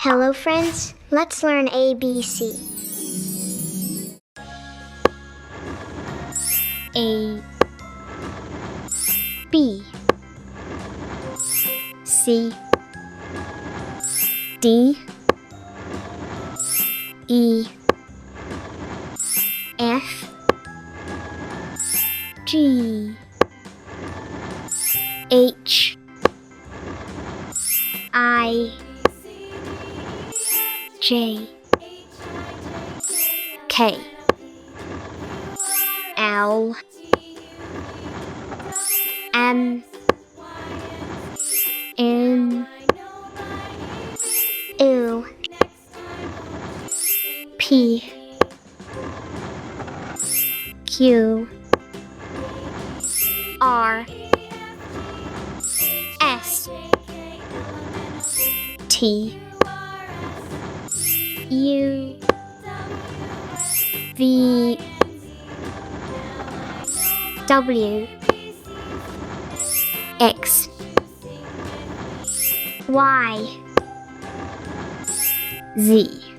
Hello friends, let's learn ABC. A B C D E F G H I J K L M N O P Q R S T U V W X Y Z.